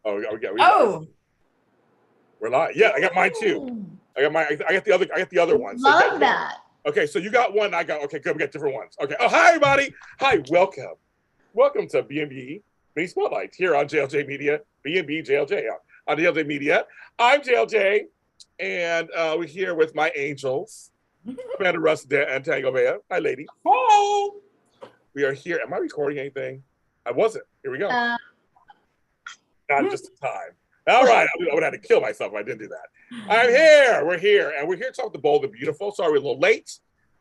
Oh, we're live. Yeah, I got mine too. I got the other one. So Love that. Okay, so you got one. I got. Okay, good. We got different ones. Okay. Oh, hi everybody. Hi, welcome to B&B Mini Spotlight here on JLJ Media. B&B JLJ on JLJ Media. I'm JLJ, and we're here with my angels, Amanda Russ and Tango Bea. Hi, lady. Hey. We are here. Am I recording anything? I wasn't. Here we go. Not just in time. All right. I would have to kill myself if I didn't do that. I'm here. We're here. And we're here to talk The Bold and Beautiful. Sorry, we're a little late.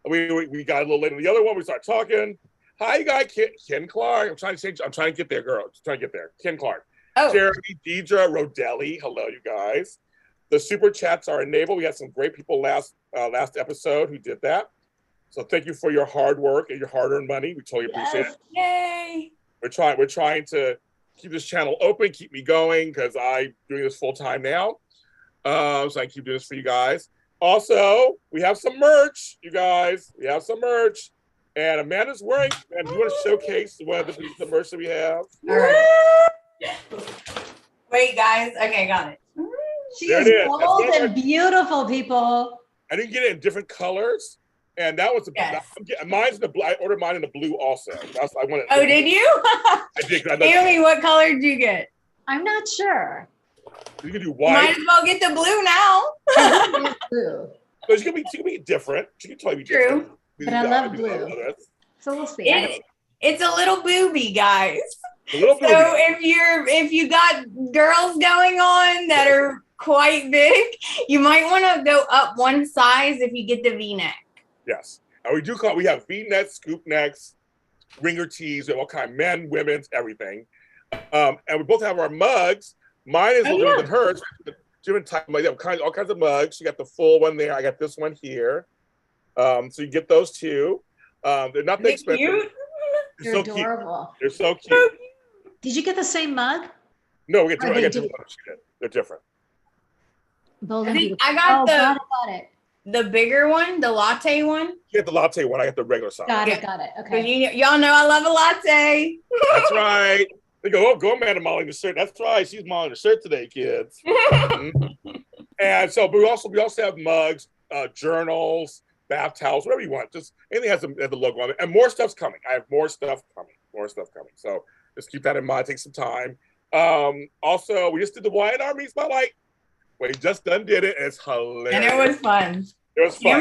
We got a little late on the other one. We started talking. Hi, you guys. Ken Clark. I'm trying to get there, girl. Just trying to get there. Ken Clark. Oh. Jeremy, Deidre, Rodelli. Hello, you guys. The super chats are enabled. We had some great people last episode who did that. So thank you for your hard work and your hard-earned money. We totally appreciate it. Yay. We're trying to keep this channel open, keep me going, because I'm doing this full time now. So I keep doing this for you guys. Also, we have some merch, you guys. We have some merch. And Amanda's wearing, and you want to showcase one of the merch that we have? All right. Wait, guys. Okay, got it. She is bold and beautiful, people. I didn't get it in different colors. And that was mine's in the blue. I ordered mine in the blue also. I wanted. Oh, did you? I did. Tami, what color did you get? I'm not sure. You can do white. Might as well get the blue now. Blue. But she can be different. She can totally be different. True. But I love blue. So we'll see. It's a little booby, guys. A little booby. So if you got girls going on that are quite big, you might want to go up one size if you get the V-neck. Yes. And we have V-necks, scoop necks, ringer tees, all kind of men, women's, everything. And we both have our mugs. Mine is a little different than hers. Different type, all kinds of mugs. She got the full one there. I got this one here. So you get those two. They're not that expensive. Cute? They're so adorable. Cute. They're so cute. Did you get the same mug? No, we get different ones. They're different. Bold and beautiful. I got got it. The bigger one, the latte one. You get the latte one. I got the regular size. Got it. Okay. Y'all know I love a latte. That's right. They go, go, Amanda Molly the shirt. That's right. She's Molly the shirt today, kids. And so, but we also have mugs, journals, bath towels, whatever you want. Just anything has the logo on it. And more stuff's coming. I have more stuff coming. So just keep that in mind. Take some time. Also, we just did the Wyatt Army Spotlight. We just did it. It's hilarious. And it was fun. It was fun.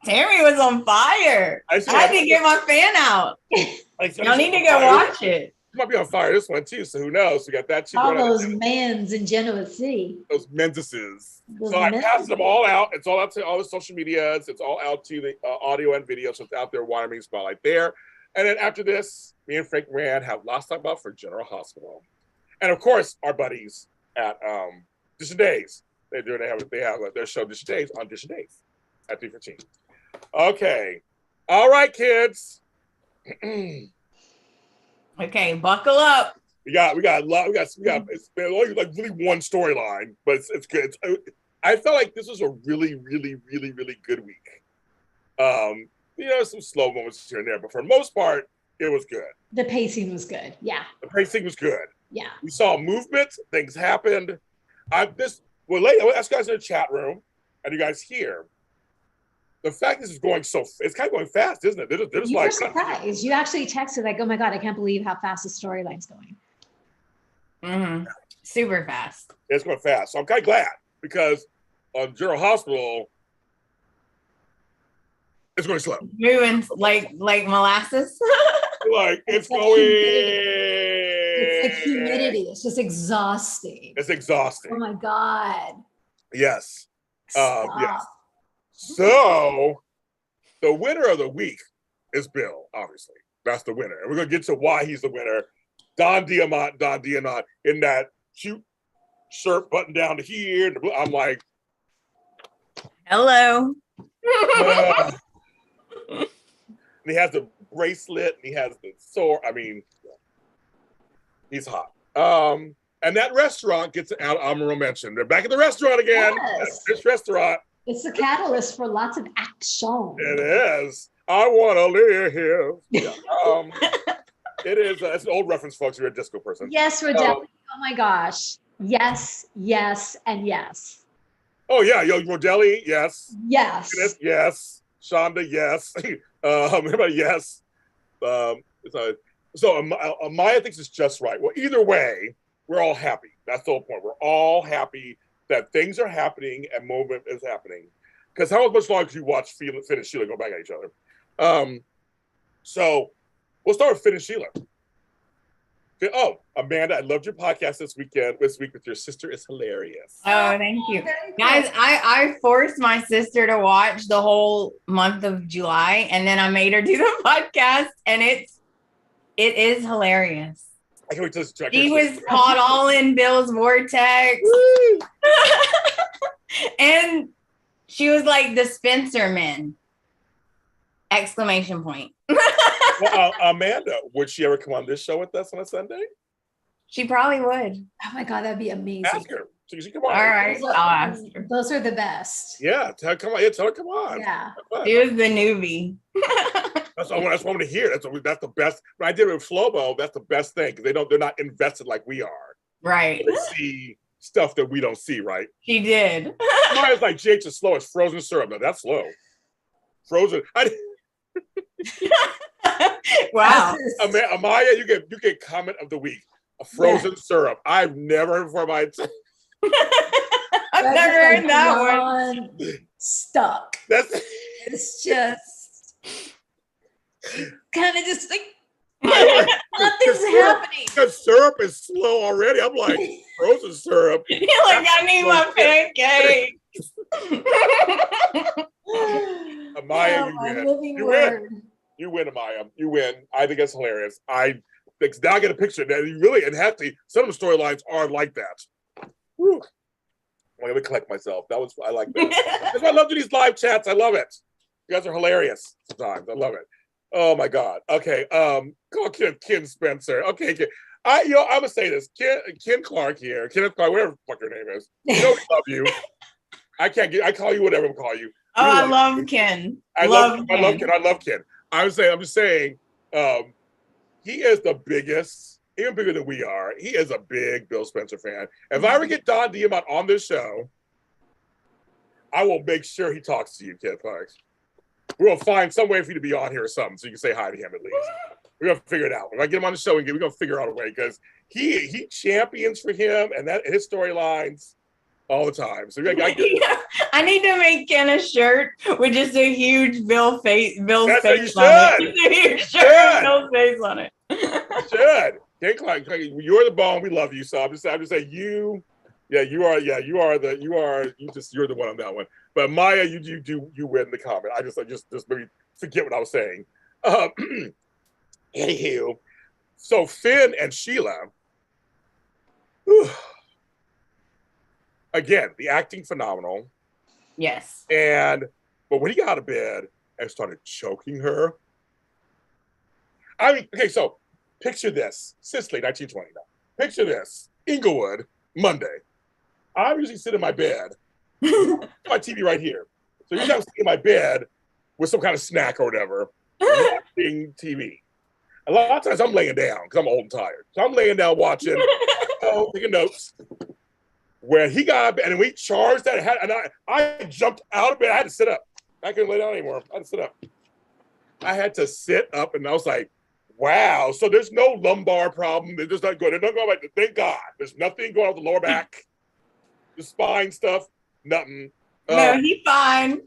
Tammy was on fire. I had to get my fan out. Y'all need to go watch it. You might be on fire this one too, so who knows? We got that too. All those mans in Genoa City. Those menses. So I passed them all out. It's all out to all the social medias. It's all out to the audio and video. So it's out there, Wyoming Spotlight there. And then after this, me and Frank Rand have lots to talk about for General Hospital. And of course, our buddies at Dish Days. They have their show Dish Days on Dish Days at 3:15. Okay. All right, kids. Okay, buckle up. We got a lot. It's been only like really one storyline, but it's good. I felt like this was a really, really, really, really good week. Some slow moments here and there, but for the most part, it was good. The pacing was good. Yeah. The pacing was good. Yeah. We saw movement. Things happened. I'll ask you guys in the chat room, and you guys here. The fact this is going it's kind of going fast, isn't it? They're just you were surprised. You actually texted like, "Oh my god, I can't believe how fast the storyline's going." Mm-hmm. Super fast. It's going fast, so I'm kind of glad because on General Hospital, it's going slow. Moving like molasses. Like it's like going. It's like humidity. It's just exhausting. It's exhausting. Oh my god. Yes. Yes. So, the winner of the week is Bill, obviously. That's the winner. And we're going to get to why he's the winner. Don Diamant in that cute shirt button down to here. I'm like, hello. And he has the bracelet and he has the sword. I mean, he's hot. And that restaurant gets out. Amaro mentioned. They're back at the restaurant again. Yes. This restaurant. It's a catalyst for lots of action. It is. I want to live here. Yeah. It is. It's an old reference, folks. You're a disco person. Yes, we're definitely Oh my gosh. Yes, yes, and yes. Oh yeah, yo, Rodelli, yes. Yes. Kenneth, yes. Shonda, yes. Everybody, yes. So Maya thinks it's just right. Well, either way, we're all happy. That's the whole point. We're all happy that things are happening and movement is happening. Because how much longer can you watch Finn and Sheila go back at each other? So we'll start with Finn and Sheila. Oh, Amanda, I loved your podcast this week with your sister. It's hilarious. Oh, thank you. Guys, I forced my sister to watch the whole month of July, and then I made her do the podcast, and it is hilarious. I can't wait to check. She was caught all in Bill's vortex. And she was like the Spencer men. Exclamation point. Well, Amanda, would she ever come on this show with us on a Sunday? She probably would. Oh my God, that'd be amazing. Ask her. She come on. All right, I'll ask her. Those are the best. Yeah, tell her come on. Yeah, tell her come on. Yeah. She was the newbie. That's what I want to hear. That's the best. When I did it with Flobo, that's the best thing because they're not invested like we are. Right. They see stuff that we don't see, right? She did. Mine's like Jake's as slow as frozen syrup. Now that's slow. Frozen. Wow. Amaya, you get comment of the week. A frozen syrup. I've never heard before my. I've never heard that one. Stuck. It's just kind of just like nothing's happening. Because syrup is slow already. I'm like frozen syrup. You're like, I need my pancakes. Amaya, you win. You win, Amaya. You win. I think it's hilarious. Now I get a picture that you really, and some of the storylines are like that. Whew. Let me collect myself. I like that. That's why I love doing these live chats. I love it. You guys are hilarious sometimes. I love it. Oh my God. Okay. Call Ken Spencer. Okay. Ken. I'm gonna say this. Ken Clark here. Kenneth Clark, whatever the fuck your name is. You know we love you. I call you whatever I call you. Oh, I love Ken. I love Ken. I'm just saying, he is the biggest, even bigger than we are. He is a big Bill Spencer fan. If I ever get Don Diamont on this show, I will make sure he talks to you, Ken Clark. We'll find some way for you to be on here or something so you can say hi to him at least. We're gonna figure it out. If I get him on the show, we're gonna figure out a way because he champions for him and his storylines all the time. So I need to make Ken a shirt with just a huge Bill's face on it. A huge shirt with Bill's face on it. You should. Ken Clark, you're the bone. We love you. So I'm just saying you. Yeah, you're the one on that one. But Maya, you win the comment. I just maybe forget what I was saying. Anywho, so Finn and Sheila, again, the acting phenomenal. Yes. But when he got out of bed and started choking her, I mean, okay, so picture this, Sicily, 1920. Picture this, Inglewood, Monday. I usually sit in my bed, my TV right here. So usually I'm sitting in my bed with some kind of snack or whatever, watching TV. A lot of times I'm laying down because I'm old and tired. So I'm laying down watching, taking notes. When he got up and we charged that, and I jumped out of bed. I had to sit up. I couldn't lay down anymore. I had to sit up. I had to sit up, and I was like, wow. So there's no lumbar problem. They're just not good. They're not going like, thank God. There's nothing going on with the lower back. The spine stuff, nothing. No, he's fine.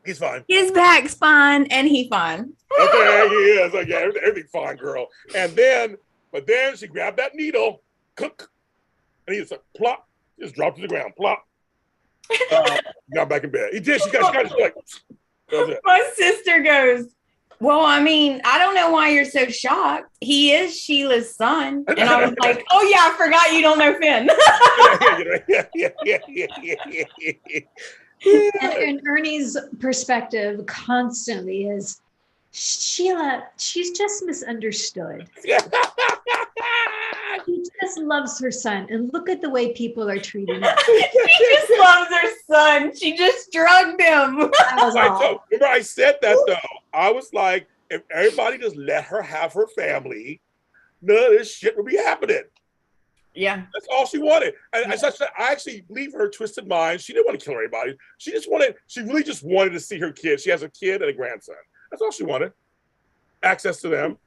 He's fine. His back's fine, and he's fine. Okay, he is. Okay, everything fine, girl. But then she grabbed that needle, cook, and he just like, plop, just dropped to the ground, plop. Got back in bed. He did. She got like. My sister goes, well, I mean, I don't know why you're so shocked. He is Sheila's son. And I was like, oh, yeah, I forgot you don't know Finn. And Ernie's perspective constantly is, Sheila, she's just misunderstood. She just loves her son. And look at the way people are treating her. She just loves her son. She just drugged him. Remember, I said that, though. I was like, if everybody just let her have her family, none of this shit would be happening. Yeah. That's all she wanted. And I actually believe her twisted mind. She didn't want to kill anybody. She really just wanted to see her kids. She has a kid and a grandson. That's all she wanted. Access to them.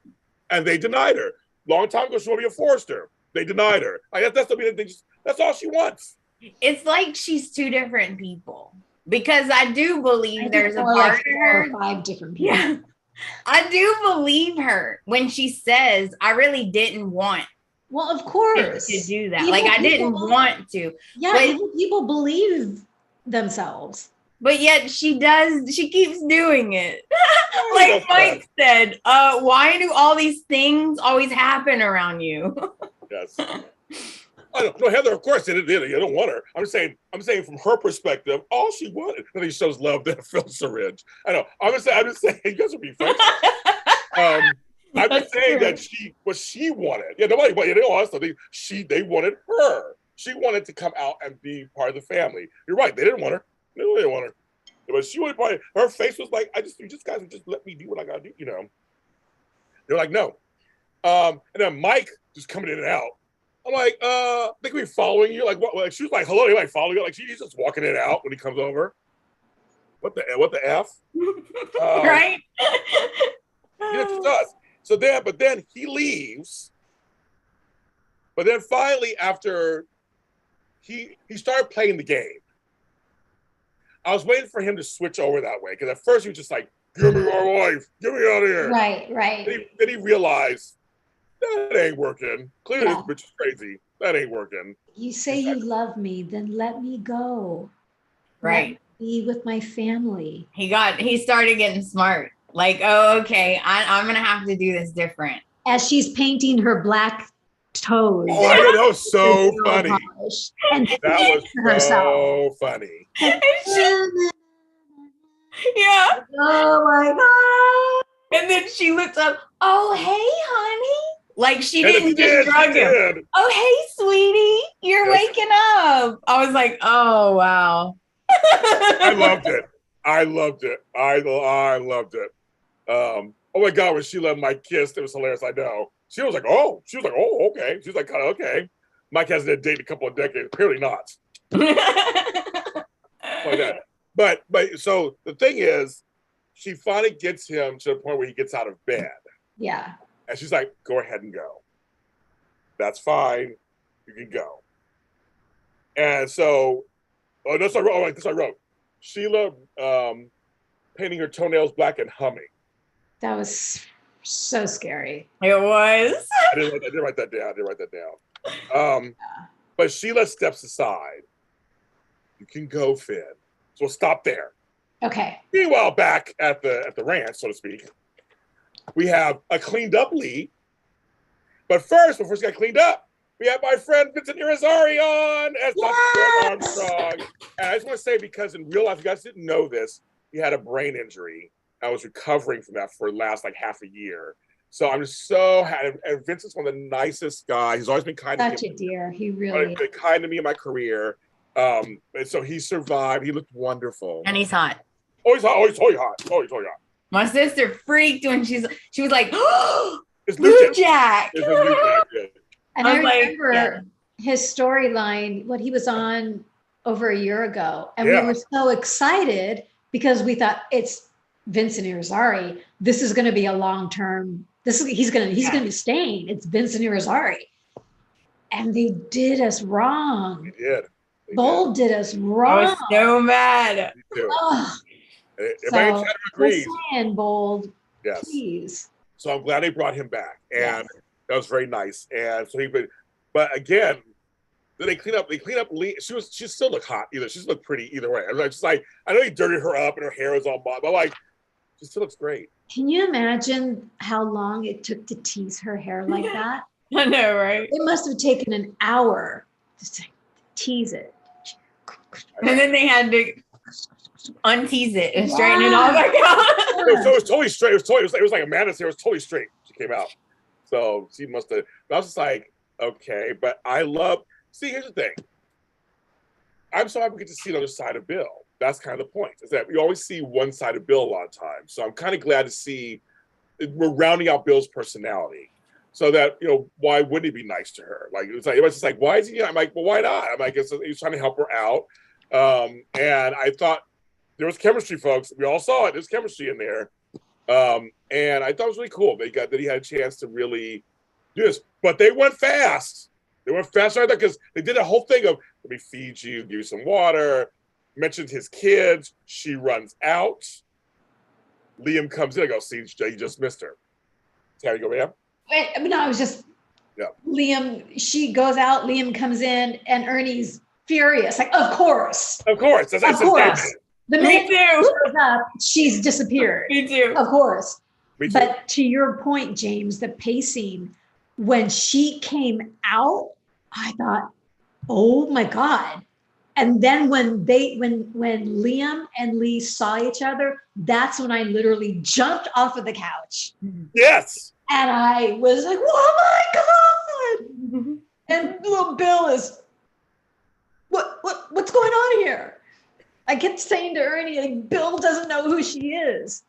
And they denied her. Long time ago, she wanted to be a forester. They denied her. That's all she wants. It's like she's two different people. Because I do believe there's a part like of her. 4 or 5 different people. Yeah. I do believe her when she says, I really didn't want Well, of course. to do that. Like, I didn't want to. Yeah, but people believe themselves. But yet she keeps doing it. Like Mike said, why do all these things always happen around you? Yes. No, Heather, of course, you don't want her. I'm saying from her perspective, all she wanted. And he shows love to fill syringe. I know. I'm just saying, you guys are being funny. I'm just saying that what she wanted. Yeah, nobody, but they also they wanted her. She wanted to come out and be part of the family. You're right. They didn't want her. They didn't want her. But she wanted part. Her face was like, you just guys just let me do what I gotta do. You know. They're like, no. And then Mike just coming in and out. I'm like, they could be following you. Like, what? Like, she was like, hello, they like follow you. Like, she's just walking in and out when he comes over. What the F? Right? Yeah, she does. So then he leaves. But then finally, after he started playing the game, I was waiting for him to switch over that way. Because at first he was just like, give me my wife, get me out of here. Right. Then he realized, that ain't working. Clearly this bitch is crazy. That ain't working. You say you love me, then let me go. Right. Let me be with my family. He started getting smart. Like, oh, okay, I'm going to have to do this different. As she's painting her black toes. Oh, I know, that was so funny. And that was so funny. Yeah. Oh my God. And then she looks up, oh, hey, honey. Like she didn't just drug him. Oh, hey, sweetie, you're waking up. I was like, oh, wow. I loved it. I loved it. Oh my God, when she let Mike kiss, it was hilarious. I know. She was like, oh, okay. She was like, kind of okay. Mike hasn't had a date in a couple of decades. Apparently not. Like that. But so the thing is, she finally gets him to the point where he gets out of bed. Yeah. And she's like, go ahead and go. That's fine. You can go. And so, that's what I wrote. Sheila painting her toenails black and humming. That was so scary. It was. I didn't write that down. But Sheila steps aside. You can go, Finn. So we'll stop there. Okay. Meanwhile, back at the ranch, so to speak, we have a cleaned up Lee. But first, before she got cleaned up, we have my friend Vincent Irizarry on as Dr. Fred Armstrong. And I just want to say, because in real life, you guys didn't know this, he had a brain injury. I was recovering from that for the last half a year. So I'm just so happy. And Vincent's one of the nicest guys. He's always been kind to me. Such a dear. He really been kind to me in my career. And so he survived. He looked wonderful. And he's hot. Oh, he's hot. Oh, he's totally hot. Oh, he's totally hot. My sister freaked when she was like, oh, it's Blue Jack. And I remember his storyline, what he was on over a year ago. And we were so excited because we thought it's Vincent Irizarry. This is going to be a long-term, he's going to be staying. It's Vincent Irizarry. And they did us wrong. They did. Bold did us wrong. I was so mad. Everybody agrees. Saying, Bold, yes. Please. So I'm glad they brought him back, and that was very nice. And so but again, then they clean up Lee. She still looked hot either. She still looked pretty either way. I'm just like, I know he dirtied her up and her hair was all bob, but like, she still looks great. Can you imagine how long it took to tease her hair like that? I know, right? It must have taken an hour just to tease it. And then they had to untease it and straighten it all back out. So it was totally straight. It was like Amanda's hair was totally straight. She came out. So she must have. I was just like, okay, but I love. See, here's the thing. I'm so happy we get to see the other side of Bill. That's kind of the point. Is that we always see one side of Bill a lot of times. So I'm kind of glad to see we're rounding out Bill's personality. So that, why wouldn't he be nice to her? Like, it was just like, why is he? I'm like, well, why not? I'm like, he's trying to help her out. And I thought there was chemistry, folks. We all saw it. There's chemistry in there. And I thought it was really cool. That he had a chance to really do this. But they went fast. They went faster because they did a whole thing of, let me feed you, give you some water, mentioned his kids. She runs out. Liam comes in. I go, see, you just missed her. Tami, go, ma'am. I was just, Liam, she goes out, Liam comes in, and Ernie's furious. Like, of course. Of course. Of course. The minute she shows up, she's disappeared. Me too. Of course. Me too. But to your point, James, the pacing, when she came out, I thought, oh my God. And then when Liam and Lee saw each other, that's when I literally jumped off of the couch. Yes. And I was like, oh my God. And little Bill is, what's going on here? I kept saying to Ernie, like, Bill doesn't know who she is.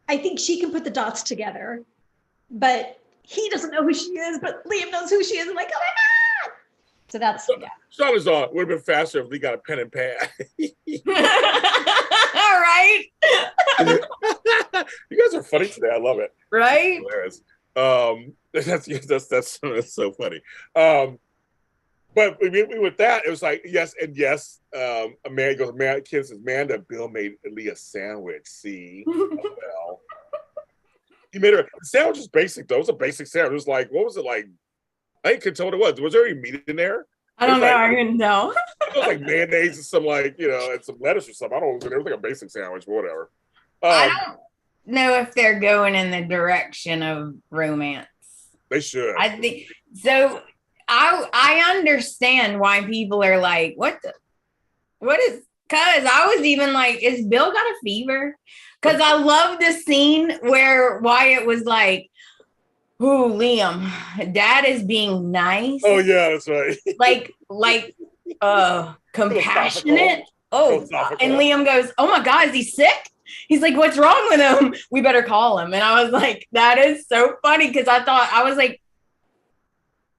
I think she can put the dots together, but he doesn't know who she is, but Liam knows who she is. I'm like, oh my God. So that's, Sean is on. Would have been faster if Lee got a pen and pad. All right. You guys are funny today. I love it. Right? That's so funny. But with that, it was like, yes and yes. A man goes, kid says, Amanda, Bill made Lee a sandwich. See? Well, he made her. The sandwich was basic, though. It was a basic sandwich. It was like, what was it like? I couldn't tell what it was. Was there any meat in there? I don't know. I didn't know. It was like mayonnaise and some and some lettuce or something. I don't know. It was like a basic sandwich, but whatever. I don't know if they're going in the direction of romance. They should. I think so. I understand why people are like, what is, because I was even like, is Bill got a fever? Because I love the scene where Wyatt was like, ooh, Liam, Dad is being nice. Oh yeah, that's right. like compassionate. Oh, and Liam goes, oh my God, is he sick? He's like, what's wrong with him? We better call him. And I was like, that is so funny, because I was like,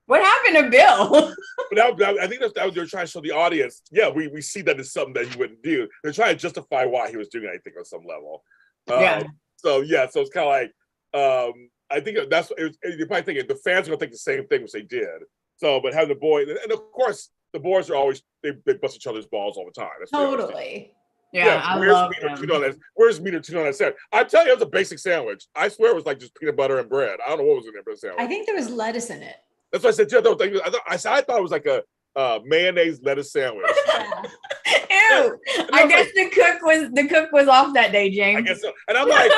what happened to Bill? But I think that they're trying to show the audience. Yeah, we see that it's something that he wouldn't do. They're trying to justify why he was doing anything on some level. So it's kind of like, I think that's you probably thinking the fans are gonna think the same thing which they did. So, but having the boy, and of course the boys are always they bust each other's balls all the time. That's totally. Yeah, I love them. Where's meat or tuna on that sandwich? I tell you, it was a basic sandwich. I swear it was like just peanut butter and bread. I don't know what was in there for the sandwich. I think there was lettuce in it. That's what I said. I thought it was like a mayonnaise lettuce sandwich. Ew! I guess the cook was off that day, James. I guess so. And I'm like,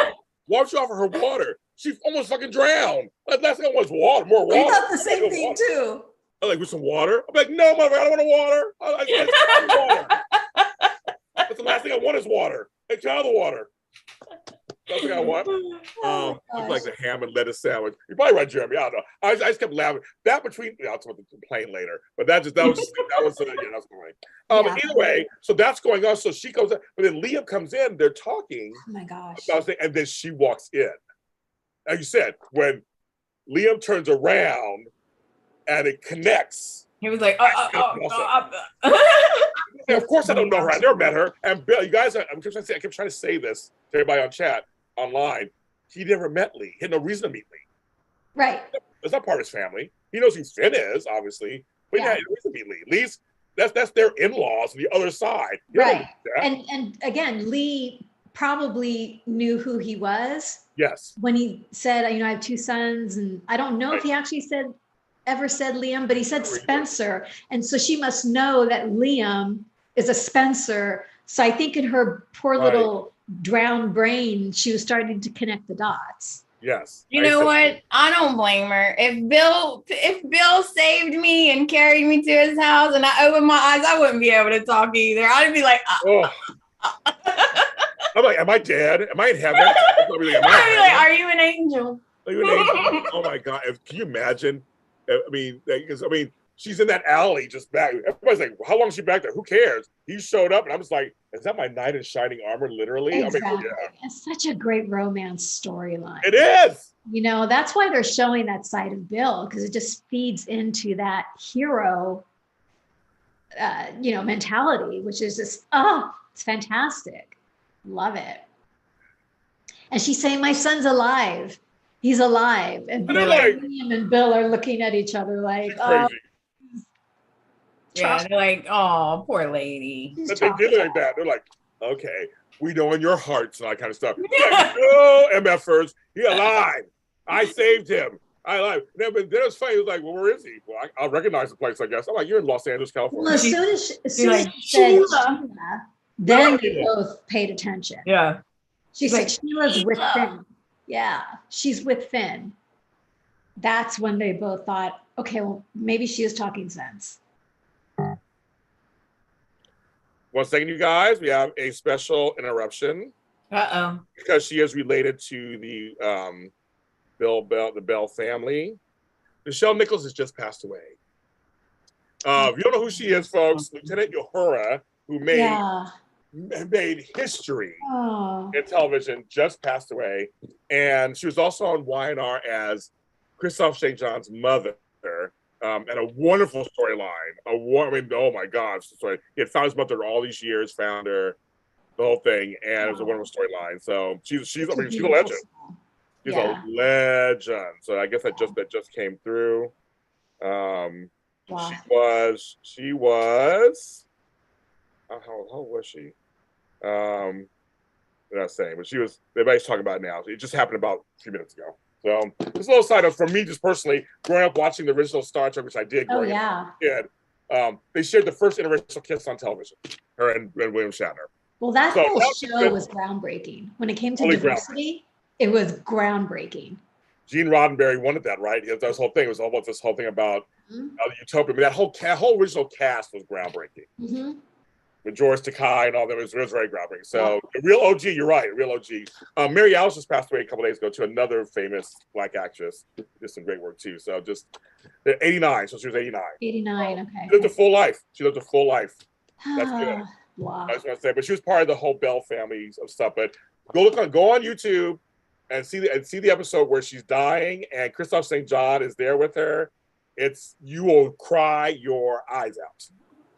why don't you offer her water? She almost fucking drowned. Last thing I want is water, more water. I thought the same thing too. I'm like, with some water? I'm like, no, mother, I don't want water. I want water. That's the last thing I want is water. Take out the water. That's what I want. It's like the ham and lettuce sandwich. You're probably right, Jeremy. I don't know. I just kept laughing. That between, I'll talk about the complaint later. But that was that's funny. Either way, so that's going on. So she goes, but then Liam comes in. They're talking. Oh my gosh! And then she walks in. As you said, when Liam turns around and it connects. He was like, of course I don't know her. I never met her. And Bill, you guys, I kept trying to say this to everybody on chat, online. He never met Lee. He had no reason to meet Lee. Right. That's not part of his family. He knows who Finn is, obviously, but he had no reason to meet Lee. Lee's that's their in-laws on the other side. Right. And again, Lee probably knew who he was. Yes. When he said, I have two sons, and I don't know if he actually ever said Liam, but he said Spencer. And so she must know that Liam is a Spencer. So I think in her poor little drowned brain, she was starting to connect the dots. Yes. You know what? I don't blame her. If Bill saved me and carried me to his house and I opened my eyes, I wouldn't be able to talk either. I'd be like, I'm like, am I dead? Am I in heaven? I'd be like, are you an angel? Are you an angel? Oh my God. Can you imagine? she's in that alley just back. Everybody's like, how long is she back there? Who cares? He showed up, and I'm just like, is that my knight in shining armor? Literally, exactly. I mean, yeah. It's such a great romance storyline. It is. You know, that's why they're showing that side of Bill, because it just feeds into that hero, you know, mentality, which is just, oh, it's fantastic. Love it. And she's saying, my son's alive. He's alive. And William and Bill are looking at each other like, oh. Yeah, they're like, oh, poor lady. But they did it like that. They're like, okay, we know in your hearts and all that kind of stuff. Like, oh, MFers, he alive. I saved him. I alive. But then it was funny. It was like, well, where is he? Well, I'll recognize the place, I guess. I'm like, you're in Los Angeles, California. Well, as soon as she said Sheila, then they both paid attention. Yeah. She said, Sheila's with Finn. Yeah, she's with Finn. That's when they both thought, okay, well, maybe she is talking sense. 1 second, you guys. We have a special interruption. Uh-oh. Because she is related to the the Bell family. Nichelle Nichols has just passed away. If you don't know who she is, folks, Lieutenant Uhura, who made history in television, just passed away. And she was also on Y&R as Christophe St. John's mother. And a wonderful storyline. I mean, oh my gosh. Sorry. He had found his mother all these years, found her, the whole thing. And it was a wonderful storyline. So she's a legend. She's a legend. So I guess that just came through. She was how old was she? They're not saying, but everybody's talking about it now. It just happened about a few minutes ago. So this little side note for me, just personally, growing up watching the original Star Trek, which I did. They shared the first interracial kiss on television, her and William Shatner. Well, that whole show was groundbreaking. When it came to diversity, it was groundbreaking. Gene Roddenberry wanted that, right? That whole thing. It was all about this whole thing about the utopia. But that whole original cast was groundbreaking. Mm-hmm. With George Takei and all that, it was very groundbreaking. So, a real OG, you're right, a real OG. Mary Alice just passed away a couple days ago to another famous Black actress. Did some great work too. So, just 89. So, she was 89. 89, okay. She lived a full life. That's good. Wow. I was going to say, but she was part of the whole Bell family of stuff. But go on YouTube and see the episode where she's dying and Christophe St. John is there with her. You will cry your eyes out.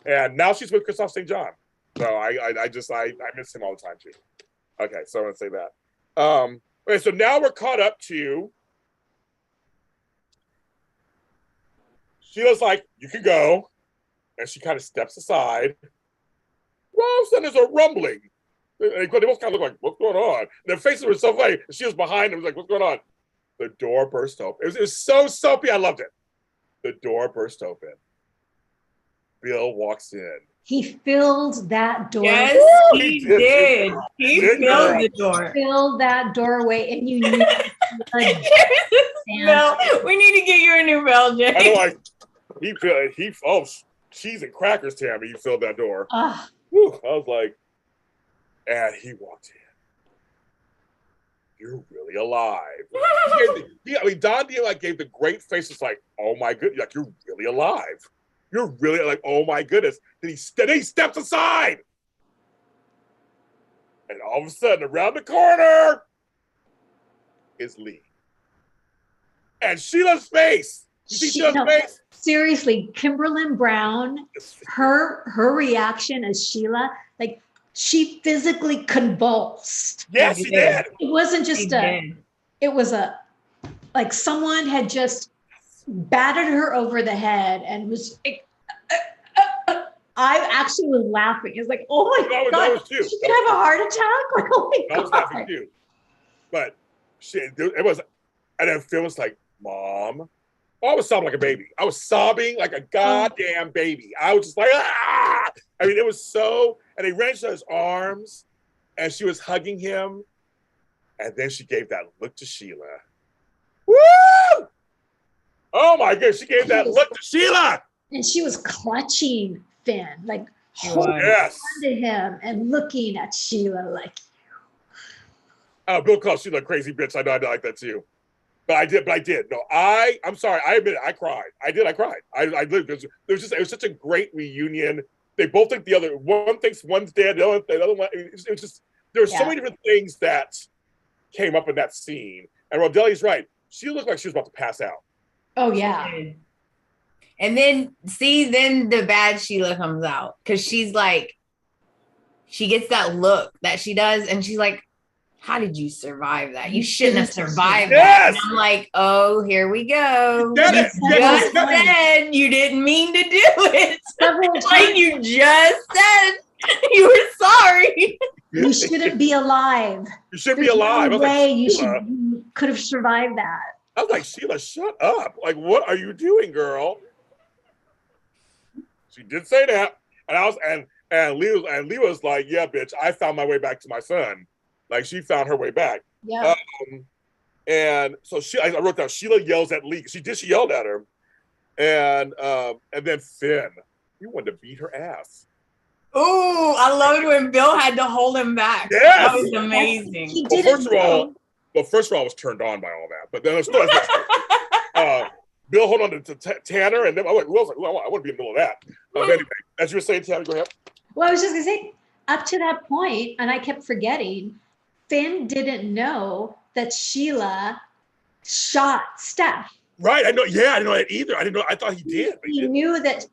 And now she's with Christophe St. John. So I miss him all the time too. Okay, so I'm gonna say that. Okay, so now we're caught up to Sheila's like, you can go. And she kind of steps aside. Well, all of a sudden there's a rumbling. They both kind of look like, what's going on? And their faces were so funny. And she was behind them, was like, what's going on? The door burst open. It was so soapy, I loved it. The door burst open. Bill walks in. He filled that door. Yes, he did. He filled the door. Filled that doorway, and you knew. No, we need to get you a new bell, Jay. I know, cheese and crackers, Tami. You filled that door. Whew, I was like, and he walked in. You're really alive. Don Dion gave the great face. It's like, oh my goodness, like you're really alive. You're really like, oh my goodness. Then he steps aside. And all of a sudden, around the corner is Lee. And Sheila's face. You see Sheila's face? Seriously, Kimberlyn Brown, her reaction as Sheila, like she physically convulsed. Yes, she did. It wasn't just it was like someone had just battered her over the head and was I actually was laughing. It's like, oh my God, that was too. She could have a heart attack. Like, oh my God. I was laughing too. But it was, and then Phil was like, Mom. Oh, I was sobbing like a baby. I was sobbing like a goddamn baby. I was just like, ah! I mean, it was so, and he ran into his arms and she was hugging him. And then she gave that look to Sheila. Woo! Oh my goodness, she gave that look to Sheila. And she was clutching Finn, like holding on to him and looking at Sheila like. Bill calls Sheila a crazy bitch. I know, I like that too. But I did. No, I'm sorry. I admit it. I cried. I cried. I lived. It was such a great reunion. They both think the other one thinks one's dead. The other one. It was just there were so many different things that came up in that scene. And Rodeli's right. She looked like she was about to pass out. Oh yeah. And then the bad Sheila comes out because she's like, she gets that look that she does, and she's like, how did you survive that? You shouldn't have survived that. And I'm like, oh, here we go. You just said you didn't mean to do it. Like you just said you were sorry. You shouldn't be alive. You shouldn't be alive. No way you could have survived that. I was like, Sheila, shut up. Like, what are you doing, girl? She did say that. And Lee was like, yeah, bitch, I found my way back to my son. Like she found her way back. Yeah. And so I wrote down, Sheila yells at Lee. She yelled at her. And then Finn, he wanted to beat her ass. Oh, I loved when Bill had to hold him back. Yes. That was amazing. He did. First of all, I was turned on by all that. But then still, Bill hold on to Tanner, and then I was like, well, I want to be in the middle of that. Anyway, as you were saying, Tami, go ahead. Well, I was just gonna say, up to that point, and I kept forgetting, Finn didn't know that Sheila shot Steph. Right. I know. Yeah, I didn't know that either. I didn't know. I thought he did. He knew that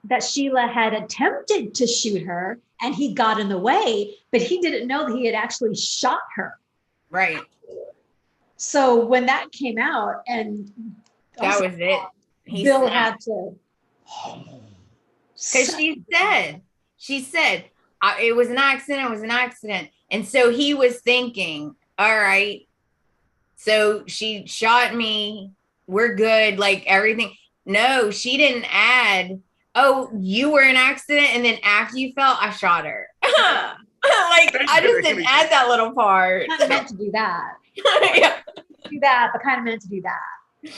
that Sheila had attempted to shoot her, and he got in the way, but he didn't know that he had actually shot her. Right. So when that came out, and that was it. Bill had to. Because she said, it was an accident. And so he was thinking, all right, so she shot me. We're good. Like everything. No, she didn't add, oh, you were an accident. And then after you fell, I shot her. Like, I just didn't add that little part. Kind of meant to do that. Yeah. Do that, but kind of meant to do that.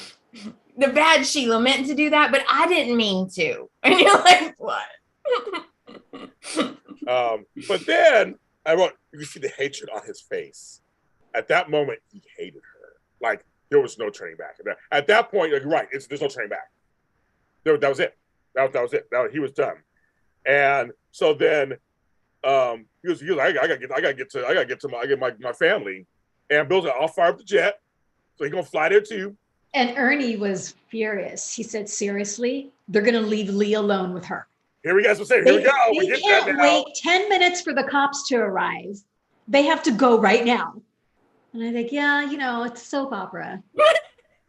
The bad Sheila meant to do that, but I didn't mean to. And you're like, what? But then I wrote, you can see the hatred on his face. At that moment, he hated her. Like there was no turning back. At that point, like, right, there's no turning back. That was it. That was it. He was done. And so then he was like, I gotta get to my family. And Bill's like, I'll fire up the jet. So he's gonna fly there too. And Ernie was furious. He said, seriously, they're gonna leave Lee alone with her. Here we go. Here we go. They can't wait 10 minutes for the cops to arrive. They have to go right now. And I think, yeah, it's a soap opera. It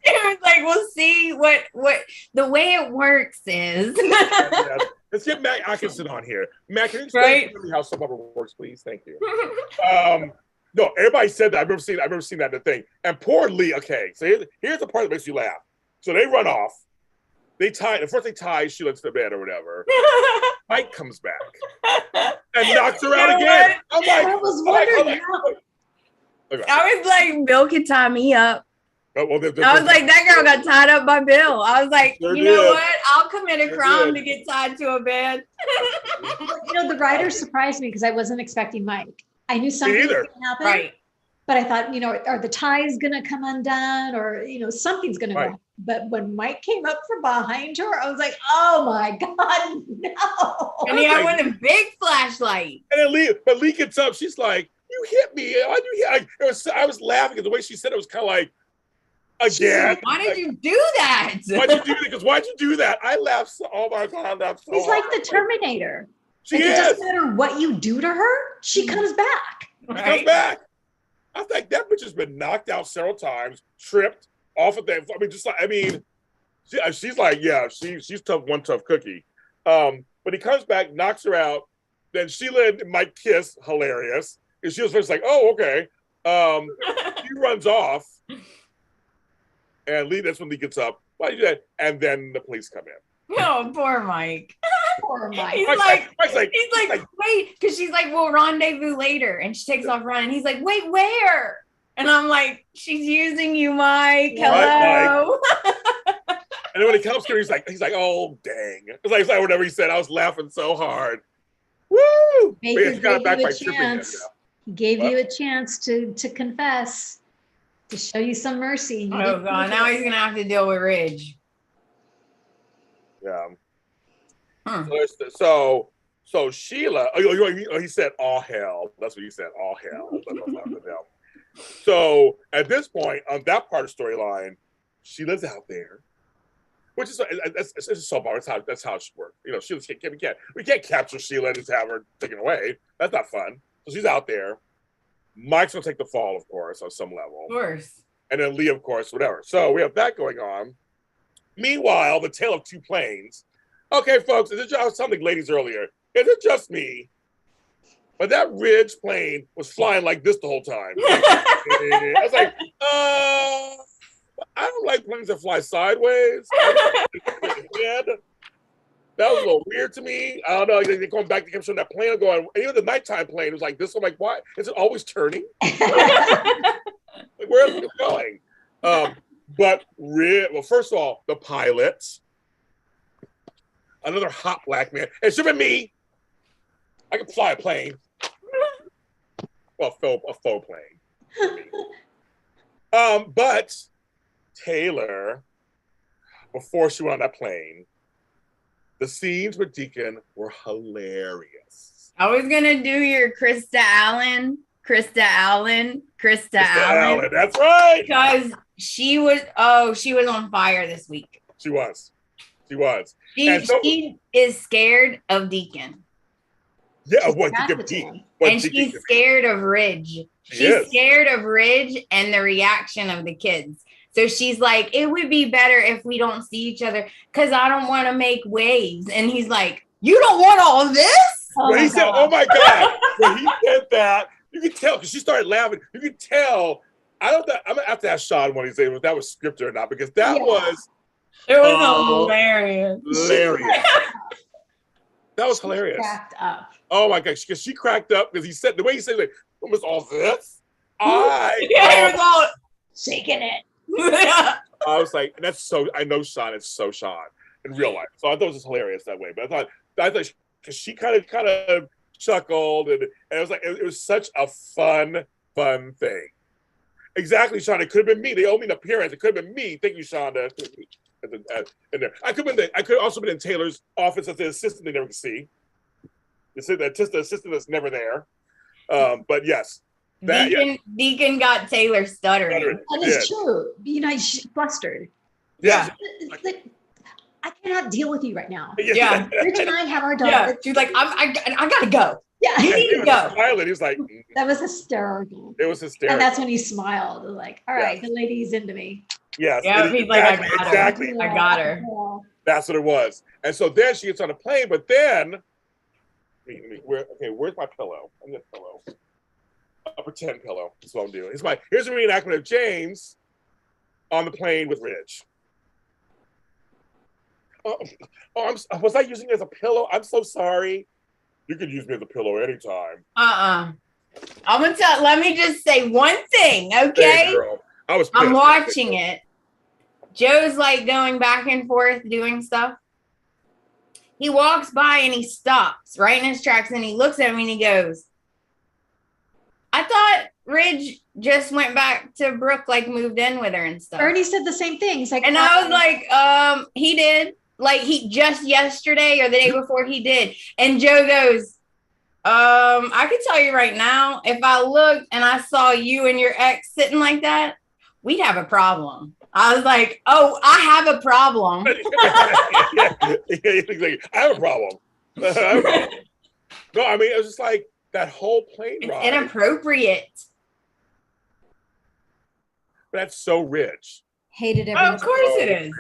was like, we'll see what the way it works is. Let's get Matt Atkinson on here. Matt, can you explain to me how soap opera works, please? Thank you. No, everybody said that. I've never seen that in the thing. And poor Lee. Okay, so here's the part that makes you laugh. So they run off. They tie Sheila to the bed or whatever. Mike comes back and knocks her out again. I'm like, I was wondering I was like, Bill can tie me up. Oh, well, I was like, that girl got tied up by Bill. I was like, you know what? I'll commit a crime to get tied to a bed. The writers surprised me because I wasn't expecting Mike. I knew something was going to happen. Right. But I thought, are the ties going to come undone or, something's going to go. But when Mike came up from behind her, I was like, oh my God, no. And he had one of the big flashlight. And then Lee gets up. She's like, you hit me. I was laughing at the way she said it was kind of like, again. Why did you do that? Why'd you do that? Because why'd you do that? I laughed so, oh my God, that's so He's like the Terminator. She is. It doesn't matter what you do to her, she comes back. She comes back. I think that bitch has been knocked out several times, tripped off of that. She's like, yeah, she's tough, one tough cookie. But he comes back, knocks her out. Then Sheila and Mike kiss, hilarious. And she was first like, oh, okay. He runs off. And Lee, that's when Lee gets up. Why do you do that? And then the police come in. Oh, poor Mike. Poor Mike. He's like, wait, because she's like, we'll rendezvous later. And she takes off running. He's like, wait, where? And I'm like, she's using you, Mike. Hello. Mike. And then when he comes here, he's like, oh, dang. It's like whatever he said. I was laughing so hard. Woo! He gave you a chance to confess. to show you some mercy. Oh God, now he's gonna have to deal with Ridge. Yeah. So Sheila, he said all hell. That's what he said, all hell. So at this point, on that part of the storyline, Sheila's out there, which is it's a soap opera. That's how it should work. You know, we can't capture Sheila and just have her taken away. That's not fun. So she's out there. Mike's gonna take the fall, of course, on some level. Of course. And then Lee, of course, whatever. So we have that going on. Meanwhile, the tale of two planes. Okay, folks, I was telling the ladies earlier, is it just me? But that Ridge plane was flying like this the whole time. I was like, I don't like planes that fly sideways. That was a little weird to me. I don't know. They're going back to him showing that plane going. Even the nighttime plane was like this. I'm like, why? Is it always turning? Like, where is it going? But well, first of all, the pilots, another hot black man. It should have been me. I could fly a plane. Well, a faux plane. But Taylor, before she went on that plane, the scenes with Deacon were hilarious. I was gonna do your Krista Allen. That's right. Because she was on fire this week. She was. She is scared of Deacon. Yeah, what Deacon? And she's scared of Ridge. She's scared of Ridge and the reaction of the kids. So she's like, it would be better if we don't see each other because I don't want to make waves. And he's like, you don't want all this? When he said, oh my God, when he said that, you could tell because she started laughing. You could tell. I'm gonna have to ask Sean when he's able if that was scripted or not because that was hilarious. That was hilarious. Cracked up. Oh my gosh, because she cracked up because he said the way he said like, what was all this? He was all shaking it. I was like, that's so. I know Sean. It's so Sean in real life. So I thought it was hilarious that way. But I thought because she kind of chuckled and it was like it was such a fun thing. Exactly, Sean. It could have been me. They owe me an appearance. It could have been me. Thank you, Shonda. In there, I could have also been in Taylor's office as the assistant they never could see. The assistant that's never there. But yes. Deacon got Taylor stuttering. That is true. You know, she's flustered. Yeah. I cannot deal with you right now. Yeah. Rich and I have our dog. Yeah. She's like, I gotta go. Yeah. You need to go. Smiling. He was like, that was hysterical. It was hysterical. And that's when he smiled. Like, all right, the lady's into me. Yes. Yeah, he's like, I got her. I got her. That's what it was. And so then she gets on a plane, but then, where's my pillow? I'm gonna pillow. A pretend pillow. That's what I'm doing. Here's a reenactment of James on the plane with Ridge. Was I using it as a pillow? I'm so sorry. You could use me as a pillow anytime. I'm gonna tell. Let me just say one thing, okay? Hey, girl. I'm watching it. Joe's like going back and forth doing stuff. He walks by and he stops right in his tracks and he looks at me and he goes, I thought Ridge just went back to Brooke, like moved in with her and stuff. Ernie said the same thing. He's like, and I was like, he did. Like he just yesterday or the day before he did. And Joe goes, I could tell you right now, if I looked and I saw you and your ex sitting like that, we'd have a problem. I was like, oh, I have a problem. I have a problem. No, I mean, it was just like that whole plane ride. It's inappropriate. That's so Rich. Hated it. Of course it is.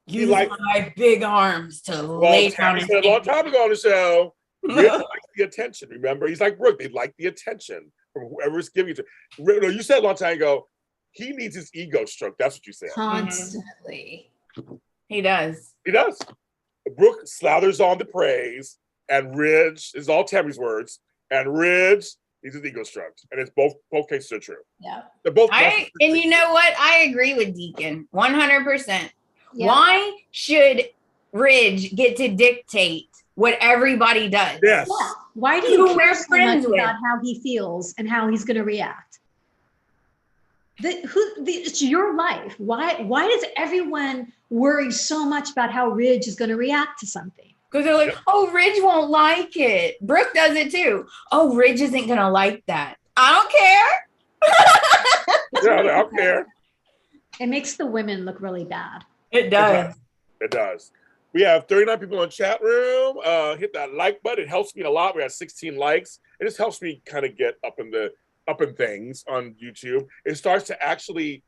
Use my big arms to lay down. He said a long time ago on the show, Rich likes the attention. Remember, he's like Brooke. They like the attention from whoever's giving it to. No, you said a long time ago. He needs his ego stroked. That's what you said. Constantly. He does. He does. Brooke slathers on the praise, and Ridge is all Tammy's words, and Ridge needs his ego stroked. And it's both cases are true. Yeah. They're both. And you know what? I agree with Deacon 100%. Yeah. Why should Ridge get to dictate what everybody does? Yes. Yeah. Why do you care so much with? about how he feels and how he's going to react? It's your life. Why does everyone worry so much about how Ridge is going to react to something? Because they're like, oh, Ridge won't like it. Brooke does it too. Oh, Ridge isn't going to like that. I don't care. Yeah, I don't care. It makes the women look really bad. It does. It does. We have 39 people in the chat room. Hit that like button. It helps me a lot. We have 16 likes. It just helps me kind of get up in things on YouTube. It starts to actually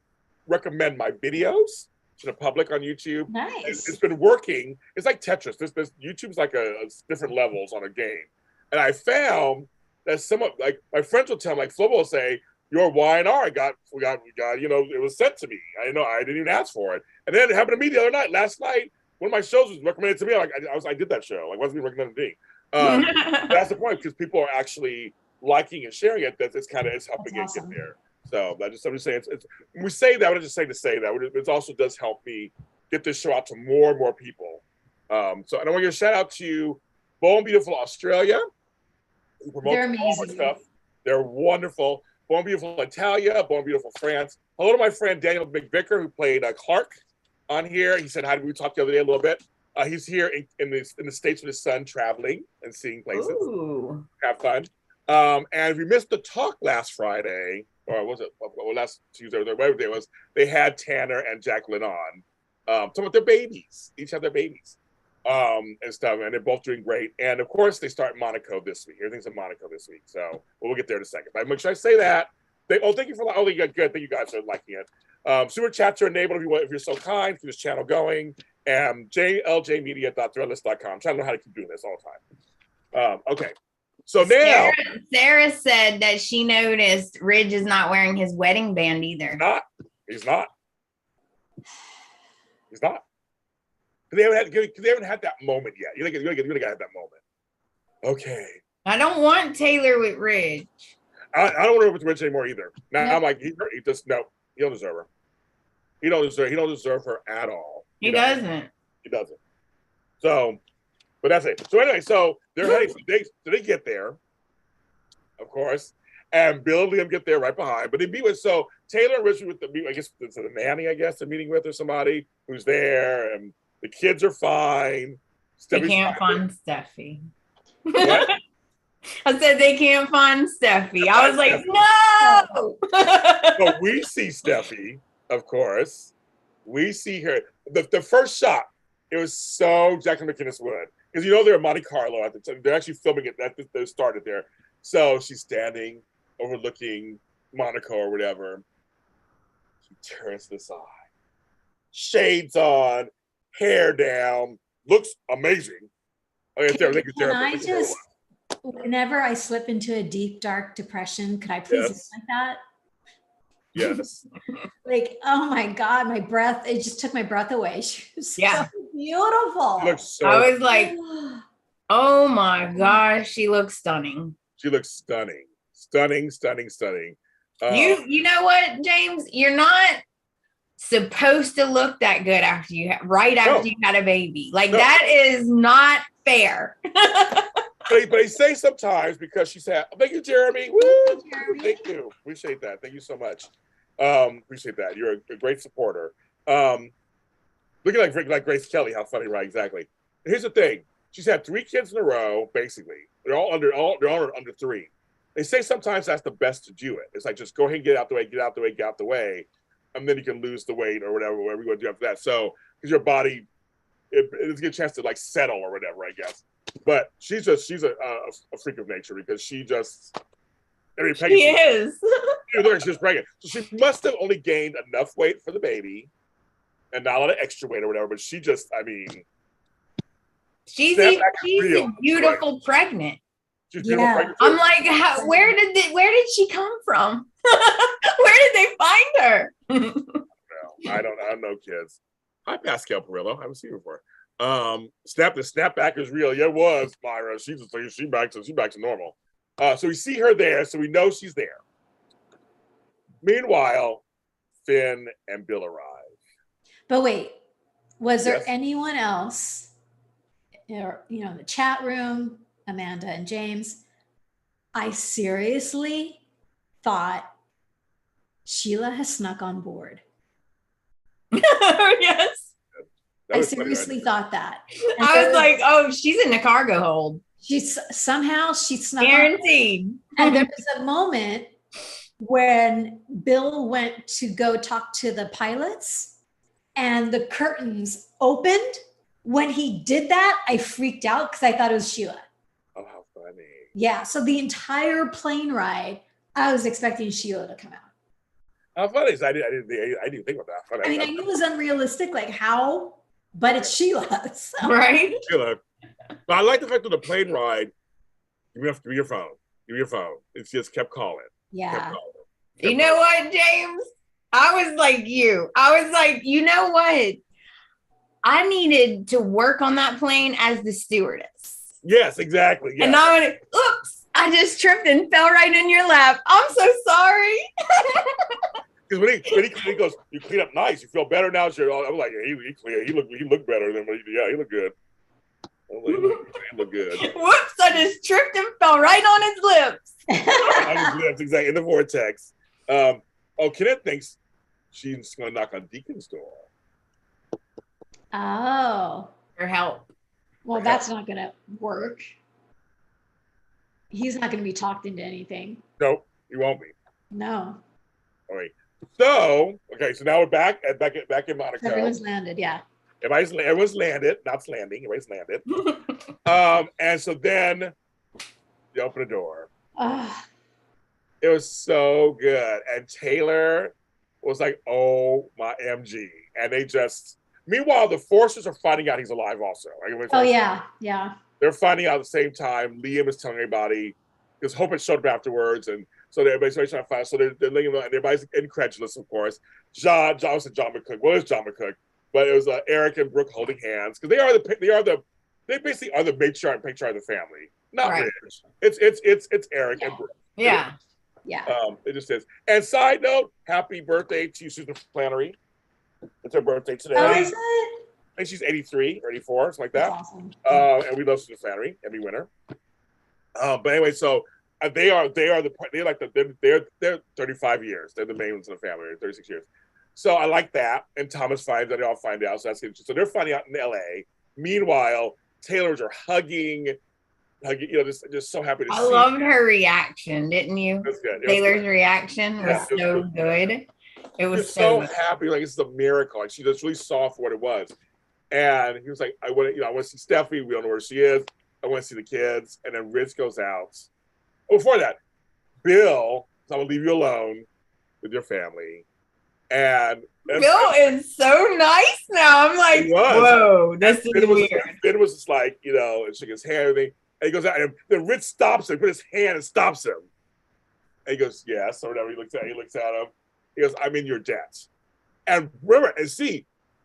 recommend my videos to the public on YouTube. Nice. It's been working. It's like Tetris. This YouTube's like a different levels on a game. And I found that some of, like, my friends will tell me, like Flo will say, your Y&R we got, you know, it was sent to me. I didn't even ask for it. And then it happened to me the other night. Last night, one of my shows was recommended to me. Like I did that show. Like, wasn't even recommended to me. That's the point, because people are actually liking and sharing it. That it's helping it get there. So I'm just saying, it's when we say that, we're not just saying to say that. It also does help me get this show out to more and more people. So and I want to give a shout out to Bold and Beautiful Australia. They're amazing. Stuff. They're wonderful. Bold and Beautiful Italia, Bold and Beautiful France. Hello to my friend Daniel McVicker, who played Clark on here. He said hi to me. We talked the other day a little bit. He's here in the States with his son, traveling and seeing places. Ooh. Have fun. And if you missed the talk last Friday, or was it last Tuesday or whatever it was, they had Tanner and Jacqueline on. Talking about their babies. Each have their babies. And stuff, and they're both doing great. And of course, they start Monaco this week. Everything's in Monaco this week, so we'll get there in a second. But make sure I say that. Thank you for good. Thank you guys for liking it. Super chats are enabled if you're so kind. Keep this channel going. And jljmedia.threadless.com. I'm trying to know how to keep doing this all the time. Okay, so now Sarah said that she noticed Ridge is not wearing his wedding band either. He's not. They haven't had that moment yet. You gotta have that moment. Okay. I don't want Taylor with Ridge. I don't want her with Ridge anymore either. Now I'm like, he don't deserve her. He don't deserve her at all. He doesn't. He doesn't. So, but that's it. So anyway, so they're heading. They get there, of course, and Bill and Liam get there right behind. But they meet with Taylor and Ridge with the nanny, I guess, they're meeting with, or somebody who's there, and the kids are fine. They can't find Steffi. What? I said they can't find Steffi. I was like, no. But we see Steffi, of course. We see her. The first shot, it was so Jacqueline McInnes Wood. Because they're in Monte Carlo at the time. They're actually filming it. They started there. So she's standing overlooking Monaco or whatever. She turns to the side. Shades on. Hair down, looks amazing. Whenever I slip into a deep, dark depression, could I please look like that? Yes. Like, oh my God, it just took my breath away. She was so beautiful. I was like, oh my gosh, she looks stunning. She looks stunning. Stunning. You know what, James? You're not supposed to look that good after you had a baby. Like, that is not fair. but they say sometimes, because she said, thank you, Jeremy. Woo! Jeremy. Thank you. Appreciate that. Thank you so much. Appreciate that. You're a great supporter. Looking like Grace Kelly. How funny, right? Exactly. Here's the thing. She's had 3 kids in a row, basically. They're all under 3. They say sometimes that's the best to do it. It's like, just go ahead and get out the way. And then you can lose the weight or whatever you want to do after that. So, because your body, it's a good chance to like settle or whatever, I guess. But she's a freak of nature, because she just, she is. She's just pregnant. So she must have only gained enough weight for the baby and not a lot of extra weight or whatever. But she just, she's a beautiful pregnant. Yeah. I'm like, where did she come from? Where did they find her? I don't know, kids. Hi, Pascal Perillo. I haven't seen her before. The snapback is real. Yeah, it was Myra. She's back to normal. So we see her there, so we know she's there. Meanwhile, Finn and Bill arrive. But wait, was there anyone else, in the chat room, Amanda and James? I seriously thought Sheila has snuck on board. Yes. I seriously thought that. And I was like, oh, she's in the cargo hold. She snuck Guaranteed. on. And there was a moment when Bill went to go talk to the pilots and the curtains opened. When he did that, I freaked out because I thought it was Sheila. Oh, how funny. Yeah. So the entire plane ride, I was expecting Sheila to come out. How funny. I didn't think about that. I mean, I knew it was unrealistic, like how, but it's Sheila. So. Right? Sheila. But I like the fact that the plane ride, you have to be your phone. Give me your phone. It just kept calling. Yeah. You know what, James? I was like you. I was like, you know what? I needed to work on that plane as the stewardess. Yes, exactly. Yes. And I went, oops, I just tripped and fell right in your lap. I'm so sorry. Because when he goes, you clean up nice. You feel better now. I'm like, yeah, he clean. He looked better than he looked good. He looked good. Whoops, I just tripped and fell right on his lips. On his lips, exactly, in the vortex. Kenneth thinks she's going to knock on Deacon's door. Oh. For help. Well, that's not going to work. He's not going to be talked into anything. Nope, he won't be. No. All right. So, okay, so now we're back in Monaco. Everyone's landed, yeah. Everyone's landed, not landing. Everybody's landed. And so then you open the door. It was so good, and Taylor was like, "Oh my MG!" And they just. Meanwhile, the forces are finding out he's alive. Also, yeah. They're finding out at the same time. Liam is telling everybody because Hope had showed up afterwards, and so everybody's trying to find. So they're letting him know, and everybody's incredulous, of course. John said John McCook. Well, it's John McCook, but it was Eric and Brooke holding hands because they basically are the matriarch and patriarch of the family. Not right. Rich. It's Eric and Brooke. Yeah. Yeah. It just is. And side note, happy birthday to Susan Flannery. It's her birthday today. Oh, is it? I think she's 83 or 84, something like that. That's awesome. And we love Susan Flannery, Emmy winner. But anyway, so they're 35 years. They're the main ones in the family, 36 years. So I like that. And Thomas finds that they all find out. So that's interesting. So they're finding out in LA. Meanwhile, Taylors are hugging, just so happy to see. I loved her reaction, didn't you? That's good. Taylor's reaction was so good. It was so happy, like it's a miracle. Like she just really saw for what it was. And he was like, I want to see Steffi. We don't know where she is. I want to see the kids. And then Rich goes out. Oh, before that, Bill, so I'm gonna leave you alone with your family. And Bill is so nice now. I'm like, whoa, this is weird. Ben was just like, and shook his hand and everything. And he goes out, and then Rich stops him, put his hand and stops him. And he goes, yes, or whatever. He looks at him. He goes, I'm in your debt. And remember,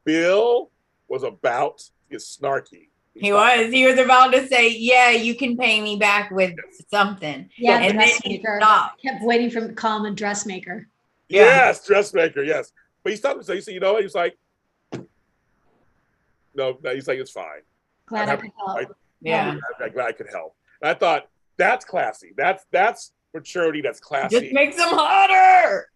Bill was about to get snarky. He was about to say, yeah, you can pay me back with something. Yeah, and then he stopped. Kept waiting for him to call him a dressmaker. Yes, dressmaker, yes. But he stopped and said, you know what? He's like, no, he's like, it's fine. Glad I could help. I'm glad I could help. And I thought, that's classy. That's maturity, that's classy. Just makes him hotter.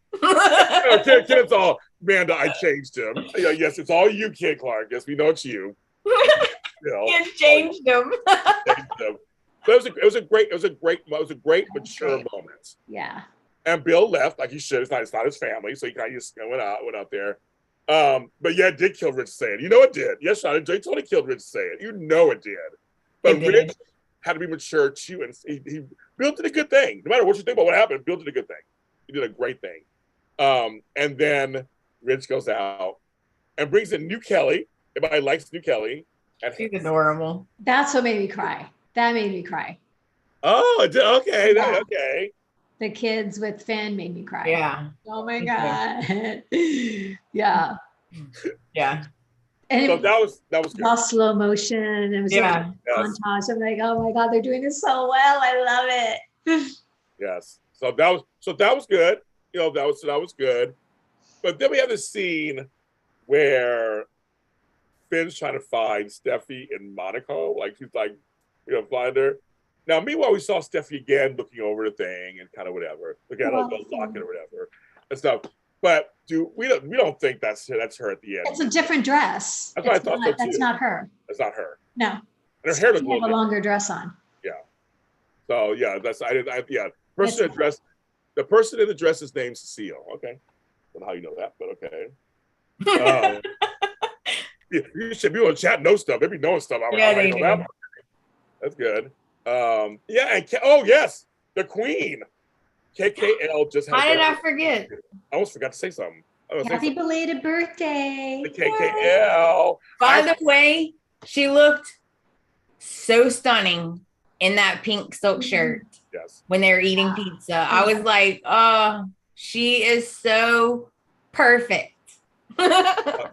Kid's all, Amanda, I changed him. Yes, it's all you, Kid Clark. Yes, we know it's you. Kid changed him. But it was a great mature moment. Yeah. And Bill left like he should. It's not his family, so he kind of just went out there. But yeah, it did kill Rich Sayed. You know it did. Yes, Sean, Jay totally killed Rich Sayed. You know it did. But Rich had to be mature too, and he Bill did a good thing. No matter what you think about what happened, Bill did a good thing. He did a great thing. And then Rich goes out and brings in New Kelly. Everybody likes New Kelly. And she's adorable. That's what made me cry. That made me cry. Oh, okay. Yeah. Okay. The kids with Finn made me cry. Yeah. Oh my God. Yeah. Yeah. And so that was good. All slow motion. It was montage. I'm like, oh my God, they're doing this so well. I love it. Yes. So that was good. That was good. But then we have this scene where Finn's trying to find Steffi in Monaco. Like he's like, find her. Now, meanwhile, we saw Steffi again looking over the thing and kind of whatever. Looking at the locket or whatever and stuff. But we don't think that's her at the end. It's a different dress. That's what I thought so too. That's not her. That's not her. No. And her hair looks a longer dress on. Yeah. So yeah, the person in the dress is named Cecile. Okay. I don't know how you know that, but okay. You should be on chat know stuff. They be knowing stuff. They know that. That's good. And yes, the Queen. KKL just had. How did I forget? I almost forgot to say something. Happy belated birthday. The KKL. By the way, she looked so stunning in that pink silk shirt. Yes. When they were eating pizza. I was like, oh, she is so perfect.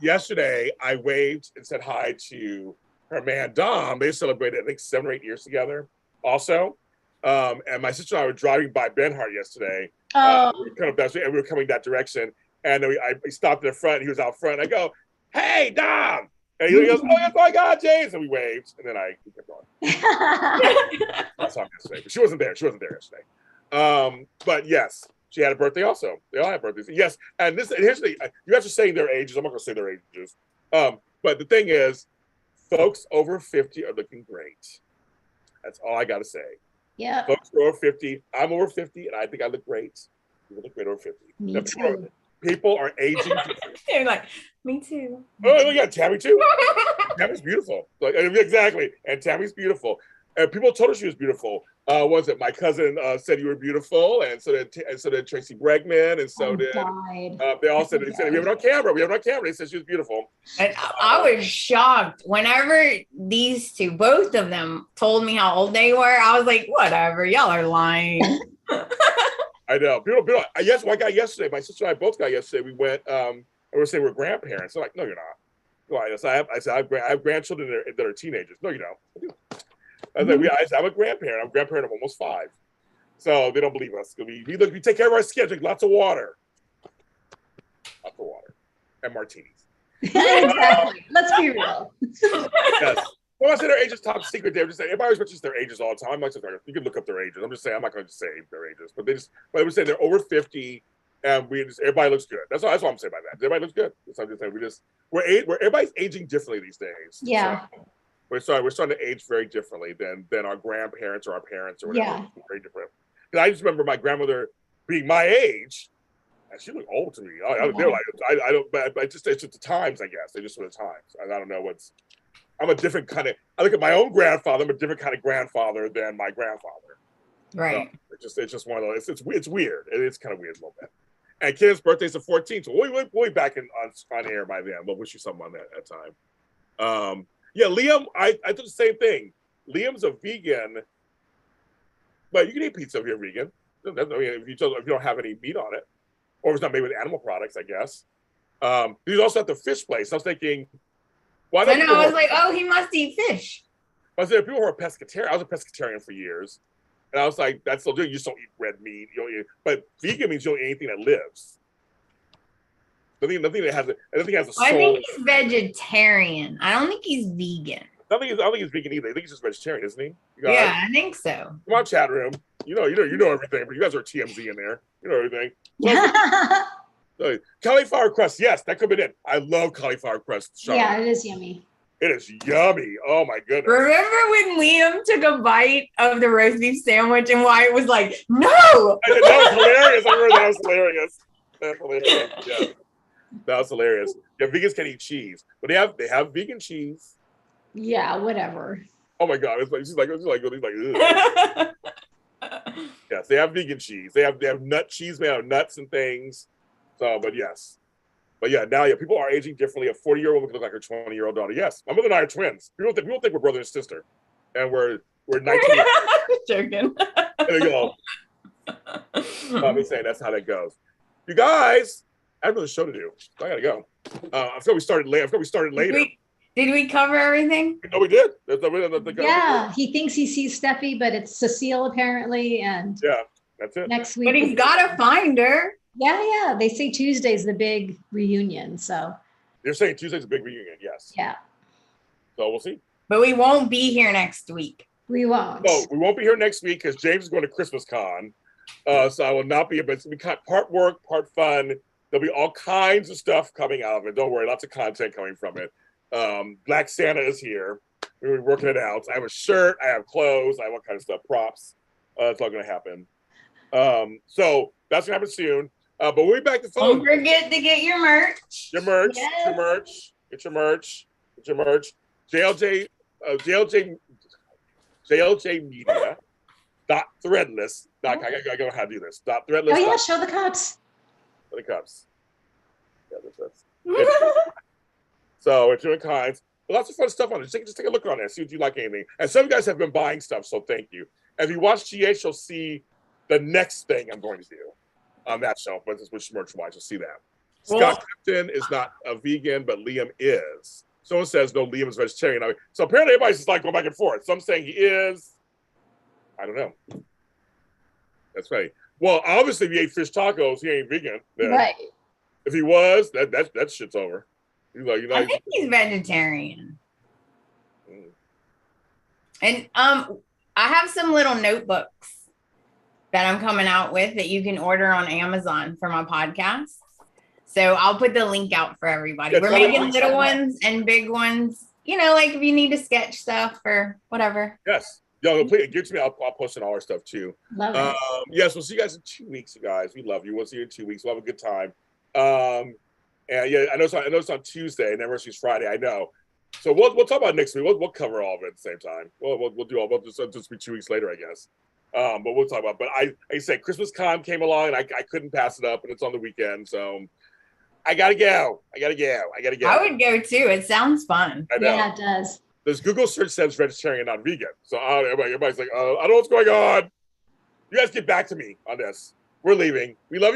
Yesterday, I waved and said hi to her man, Dom. They celebrated, I think, 7 or 8 years together also. And my sister and I were driving by Benhart yesterday. We were coming that direction. And then I stopped in the front. He was out front. I go, hey, Dom. And he goes, oh, yes, my God, James. And we waved. And then I kept going. I saw him yesterday. But she wasn't there. She wasn't there yesterday. But yes, she had a birthday also. They all had birthdays. Yes. And here's the thing. You guys are saying their ages. I'm not going to say their ages. But the thing is, folks over 50 are looking great. That's all I got to say. Yeah. Folks are over 50. I'm over 50, and I think I look great. You look great over 50. Me too. People are aging. They're like, me too. Oh, yeah, Tami too. Tami's beautiful. Like, exactly. And Tami's beautiful. And people told her she was beautiful. Was it my cousin said you were beautiful, and so did Tracy Bregman, and so did they all said we have it on camera. We have it on camera. They said she was beautiful. And I was shocked whenever these two, both of them, told me how old they were. I was like, whatever, y'all are lying. I know. People. Yes, I got yesterday. My sister and I both got yesterday. We went. And we're saying we're grandparents. They're like, no, you're not. Well, I have grandchildren that are teenagers. No, you don't. I was like, I'm a grandparent. I'm a grandparent of almost 5. So they don't believe us. We take care of our skin, drink lots of water. Lots of water. And martinis. Exactly. Let's be real. Yes. Well, I say their age is top secret. They're just saying everybody always mentions their ages all the time. I'm not just you can look up their ages. I'm just saying I'm not going to say their ages, but they would say they're over 50, and everybody looks good. That's all I'm saying by that. Everybody looks good. So I'm just saying everybody's aging differently these days. Yeah. So we're starting to age very differently than our grandparents or our parents or whatever. Yeah. Very different. Because I just remember my grandmother being my age, and she looked old to me. I don't. But it's just the times, I guess. They just were the times. I don't know what's. I'm a different kind of. I look at my own grandfather. I'm a different kind of grandfather than my grandfather. Right. So it's just one of those. It's weird. It's kind of weird a little bit. And Kenneth's birthday's the 14th, so we'll be back on air by then. We'll wish you something on that time. Yeah, Liam. I did the same thing. Liam's a vegan, but you can eat pizza if you're vegan. If you don't have any meat on it, or it's not made with animal products, I guess. He's also at the fish place. I was thinking. I was like, oh, he must eat fish. I was there. People who are pescatarian. I was a pescatarian for years, and I was like, "That's still doing. You just don't eat red meat. You don't eat." But vegan means you don't eat anything that lives. Nothing that has a soul. I think he's vegetarian. I don't think he's vegan. I don't think he's vegan either. I think he's just vegetarian, isn't he? Yeah, I think so. Come on, chat room. You know everything. But you guys are TMZ in there. You know everything. Cauliflower crust, yes, that could be it. I love cauliflower crust. Sean. Yeah, it is yummy. It is yummy. Oh my goodness. Remember when Liam took a bite of the roast beef sandwich and Wyatt was like, no! That was hilarious. I remember that was hilarious. That's hilarious. Yeah. That was hilarious. Yeah, vegans can eat cheese, but they have vegan cheese. Yeah, whatever. Oh my God. It's like ugh. Yes, they have vegan cheese. They have nut cheese made out of nuts and things. So, but yeah, now people are aging differently. A 40-year-old woman can look like her 20-year-old daughter. Yes, my mother and I are twins. People think we're brother and sister, and we're 19. Joking. There you go. I'm saying that's how that goes. You guys, I have another show to do. So I gotta go. I forgot we started later. Did we cover everything? No, we did. Yeah, he thinks he sees Steffi, but it's Cecile apparently, and yeah, that's it. Next week, but he's gotta find her. Yeah. They say Tuesday's the big reunion. So you're saying Tuesday's a big reunion, yes. Yeah. So we'll see. But we won't be here next week. We won't. No, we won't be here next week because James is going to Christmas Con. So I will not be, but it's going to be part work, part fun. There'll be all kinds of stuff coming out of it. Don't worry, lots of content coming from it. Black Santa is here. We're working it out. I have a shirt. I have clothes. I have all kinds of stuff, props. It's all going to happen. So that's going to happen soon. But we'll be back to phone. Don't forget to get your merch. Your merch. Yes. Get your merch. Get your merch. JLJ Media. .threadless. I gotta go how to do this. .threadless. Oh yeah, show the cups. The cups. Yeah, that's so we're doing kinds. Lots of fun stuff on it. Just take a look on it. See if you like anything. And some guys have been buying stuff, so thank you. And if you watch GH, you'll see the next thing I'm going to do on that shelf. But which merch-wise, you'll see that. Scott Clifton is not a vegan, but Liam is. Someone says no, Liam is vegetarian. So apparently everybody's just like going back and forth. Some saying he is. I don't know. That's right. Well, obviously, if he ate fish tacos, he ain't vegan. Then. Right. If he was, that shit's over. He's like, I think he's vegetarian. And I have some little notebooks that I'm coming out with that you can order on Amazon for my podcast. So I'll put the link out for everybody. Yeah, we're making little ones and big ones. Like if you need to sketch stuff or whatever. Yes. Yo, please give it to me. I'll post in all our stuff too. Love it. Yes, we'll see you guys in 2 weeks, you guys. We love you. We'll see you in 2 weeks. We'll have a good time. And yeah, I know it's on Tuesday, and anniversary's Friday. I know. So we'll talk about next week. We'll cover all of it at the same time. We'll do all. We'll just be 2 weeks later, I guess. But we'll talk about. But like I said, Christmas Con came along, and I couldn't pass it up, and it's on the weekend, so I gotta go. I would go too. It sounds fun. I know. Yeah, it does. This Google search says vegetarian, not vegan. So everybody's like, I don't know what's going on. You guys get back to me on this. We're leaving. We love you.